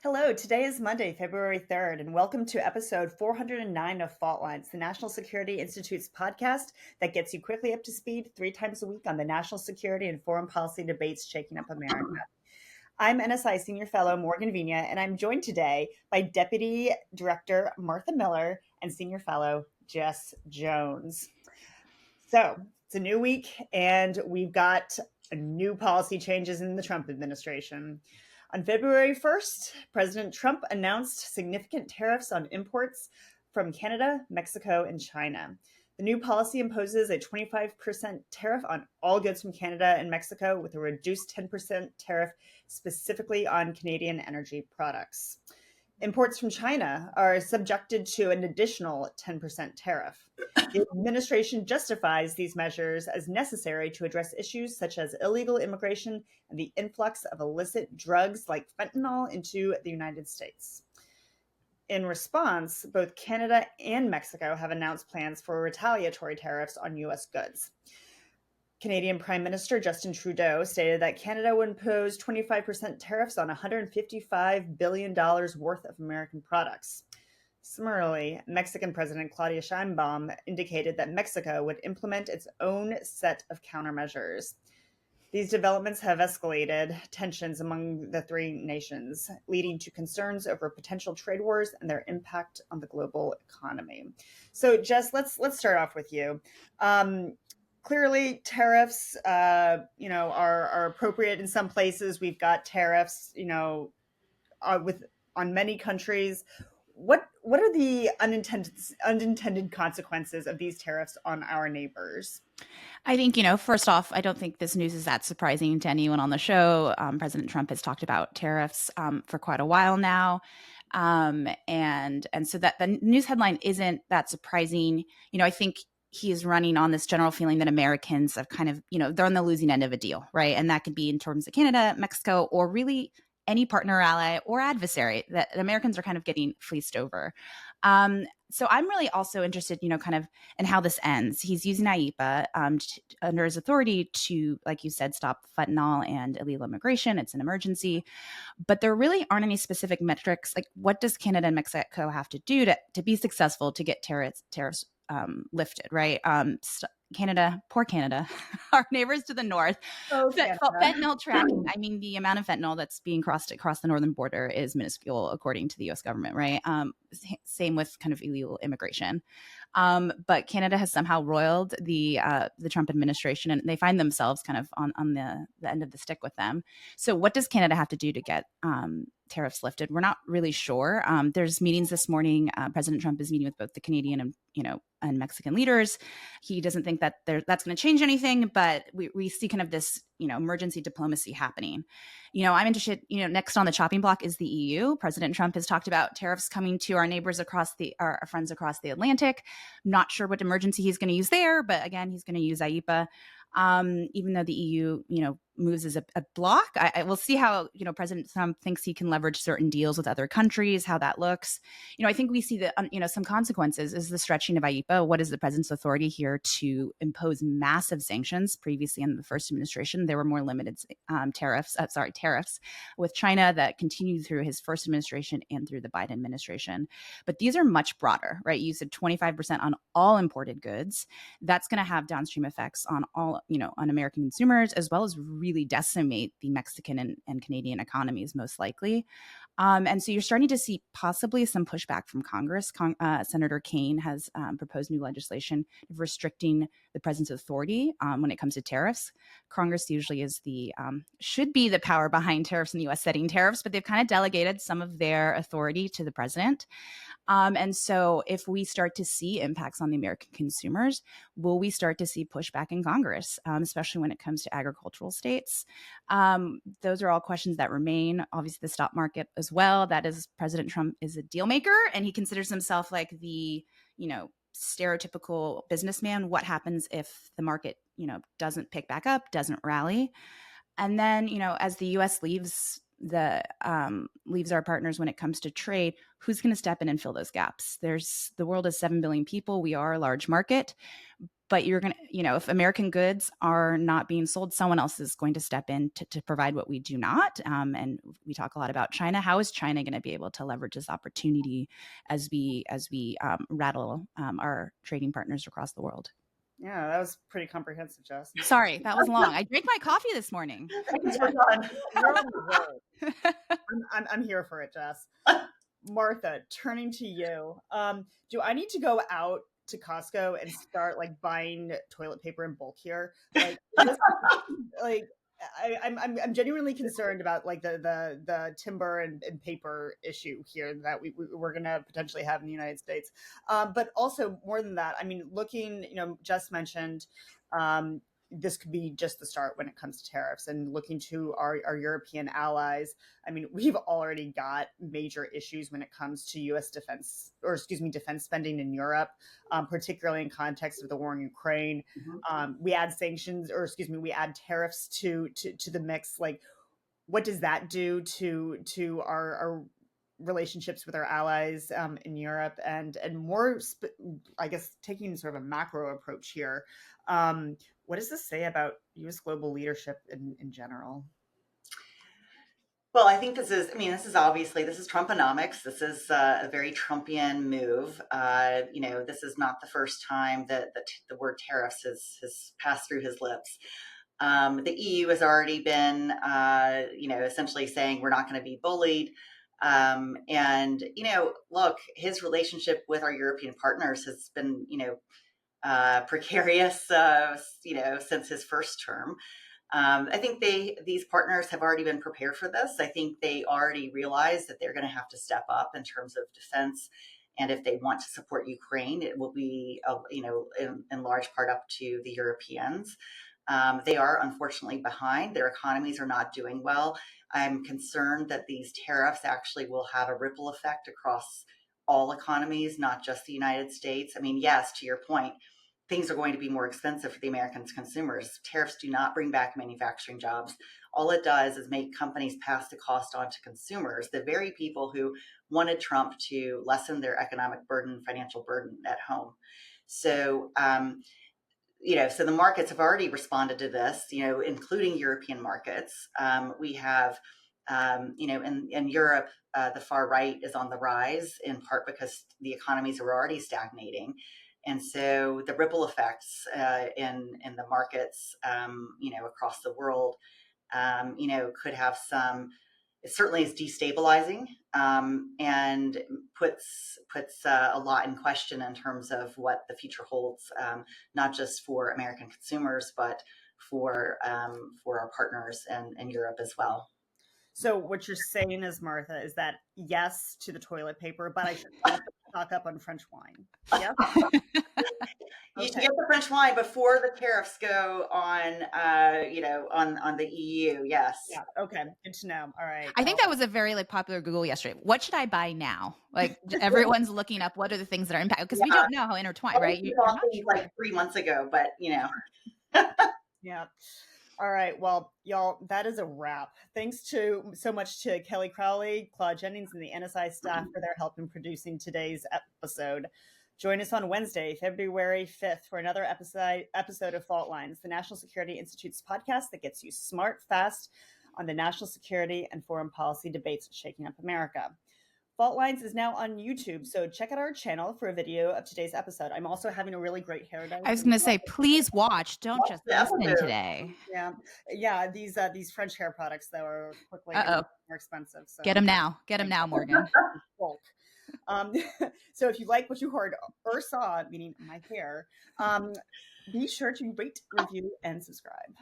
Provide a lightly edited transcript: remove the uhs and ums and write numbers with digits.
Hello, today is Monday, February 3rd, and welcome to episode 409 of Fault Lines, the National Security Institute's podcast that gets you quickly up to speed 3 times a week on the national security and foreign policy debates shaking up America. I'm NSI Senior Fellow Morgan Vina, and I'm joined today by Deputy Director Martha Miller and Senior Fellow Jess Jones. So it's a new week, and we've got new policy changes in the Trump administration. On February 1st, President Trump announced significant tariffs on imports from Canada, Mexico, and China. The new policy imposes a 25% tariff on all goods from Canada and Mexico, with a reduced 10% tariff specifically on Canadian energy products. Imports from China are subjected to an additional 10% tariff. The administration justifies these measures as necessary to address issues such as illegal immigration and the influx of illicit drugs like fentanyl into the United States. In response, both Canada and Mexico have announced plans for retaliatory tariffs on U.S. goods. Canadian Prime Minister Justin Trudeau stated that Canada would impose 25% tariffs on $155 billion worth of American products. Similarly, Mexican President Claudia Sheinbaum indicated that Mexico would implement its own set of countermeasures. These developments have escalated tensions among the three nations, leading to concerns over potential trade wars and their impact on the global economy. So, Jess, let's start off with you. Clearly, tariffs, are appropriate in some places. We've got tariffs, on many countries. What are the unintended consequences of these tariffs on our neighbors? I think, first off, I don't think this news is that surprising to anyone on the show. President Trump has talked about tariffs for quite a while now. And so that the news headline isn't that surprising. I think he is running on this general feeling that Americans have kind of, they're on the losing end of a deal, right? And that could be in terms of Canada, Mexico, or really any partner, ally, or adversary that Americans are kind of getting fleeced over. So I'm really also interested, kind of in how this ends. He's using IEEPA under his authority to, like you said, stop fentanyl and illegal immigration. It's an emergency. But there really aren't any specific metrics. Like, what does Canada and Mexico have to do to be successful to get tariffs lifted, right? Canada, poor Canada, our neighbors to the north. Fentanyl tracking. I mean, the amount of fentanyl that's being crossed across the northern border is minuscule, according to the U.S. government, right? Same with kind of illegal immigration. But Canada has somehow roiled the Trump administration, and they find themselves kind of on the end of the stick with them. So, what does Canada have to do to get tariffs lifted? We're not really sure. There's meetings this morning. President Trump is meeting with both the Canadian and Mexican leaders. He doesn't think that that's going to change anything, but we see kind of this, emergency diplomacy happening. I'm interested, next on the chopping block is the EU. President Trump has talked about tariffs coming to our neighbors our friends across the Atlantic. Not sure what emergency he's going to use there, but again, he's going to use IEEPA. Even though the EU, moves as a block, I will see how, President Trump thinks he can leverage certain deals with other countries, how that looks. I think we see that, some consequences is the stretching of IEEPA. What is the president's authority here to impose massive sanctions? Previously in the first administration, there were more limited tariffs with China that continued through his first administration and through the Biden administration. But these are much broader, right? You said 25% on all imported goods. That's going to have downstream effects on all, on American consumers, as well as really decimate the Mexican and Canadian economies, most likely. And so you're starting to see possibly some pushback from Congress. Senator Kaine has proposed new legislation restricting the president's authority when it comes to tariffs. Congress usually is should be the power behind tariffs in the U.S. setting tariffs, but they've kind of delegated some of their authority to the president. And so if we start to see impacts on the American consumers, will we start to see pushback in Congress, especially when it comes to agricultural states? Those are all questions that remain. Obviously, the stock market as well. That is, President Trump is a deal maker, and he considers himself like the, stereotypical businessman. What happens if the market, doesn't pick back up, doesn't rally? And then, as the U.S. leaves our partners when it comes to trade, who's going to step in and fill those gaps? The world is 7 billion people. We are a large market, but you're going to, if American goods are not being sold, someone else is going to step in to provide what we do not. And we talk a lot about China. How is China going to be able to leverage this opportunity as we rattle our trading partners across the world? Yeah, that was pretty comprehensive, Jess. Sorry, that was long. I drank my coffee this morning. We're done. You're on the roll. I'm here for it, Jess. Martha, turning to you. Do I need to go out to Costco and start like buying toilet paper in bulk here? Like, I'm genuinely concerned about like the timber and paper issue here that we're gonna potentially have in the United States. But also more than that, I mean, looking, Jess mentioned this could be just the start when it comes to tariffs, and looking to our European allies. I mean, we've already got major issues when it comes to U.S. defense spending in Europe, particularly in context of the war in Ukraine. We add sanctions, we add tariffs to the mix. Like, what does that do to our relationships with our allies in Europe, and more, I guess, taking sort of a macro approach here. What does this say about U.S. global leadership in general? Well, I think this is Trumponomics. This is a very Trumpian move. This is not the first time that the word tariffs has passed through his lips. The EU has already been, essentially saying we're not going to be bullied. Look, his relationship with our European partners has been, precarious, since his first term. I think these partners have already been prepared for this. I think they already realize that they're going to have to step up in terms of defense. And if they want to support Ukraine, it will be, in large part up to the Europeans. They are unfortunately behind. Their economies are not doing well. I'm concerned that these tariffs actually will have a ripple effect across all economies, not just the United States. I mean, yes, to your point, things are going to be more expensive for the American consumers. Tariffs do not bring back manufacturing jobs. All it does is make companies pass the cost on to consumers, the very people who wanted Trump to lessen their economic burden, financial burden at home. So, so the markets have already responded to this, including European markets. We have, in Europe, the far right is on the rise, in part because the economies are already stagnating. And so the ripple effects in the markets, across the world, could have some. It certainly is destabilizing, and puts a lot in question in terms of what the future holds, not just for American consumers, but for our partners in Europe as well. So what you're saying is, Martha, is that yes to the toilet paper, but I should also stock up on French wine. Yeah. You should get the French wine before the tariffs go on, on the EU. Yes. Yeah. Okay. Good to know. All right. I think that was a very popular Google yesterday. What should I buy now? Like, everyone's looking up what are the things that are impacted, because we don't know how intertwined, right? You're not sure. Like 3 months ago, but Yeah. All right. Well, y'all, that is a wrap. Thanks so much to Kelly Crowley, Claude Jennings, and the NSI staff for their help in producing today's episode. Join us on Wednesday, February 5th, for another episode of Fault Lines, the National Security Institute's podcast that gets you smart, fast on the national security and foreign policy debates shaking up America. Fault Lines is now on YouTube, so check out our channel for a video of today's episode. I'm also having a really great hair dye. I was going to say, please watch. Don't just listen today. Yeah. These French hair products, though, are quickly more expensive. So. Get them now, Morgan. Bulk. So if you like what you heard or saw, meaning my hair, be sure to rate, review, and subscribe.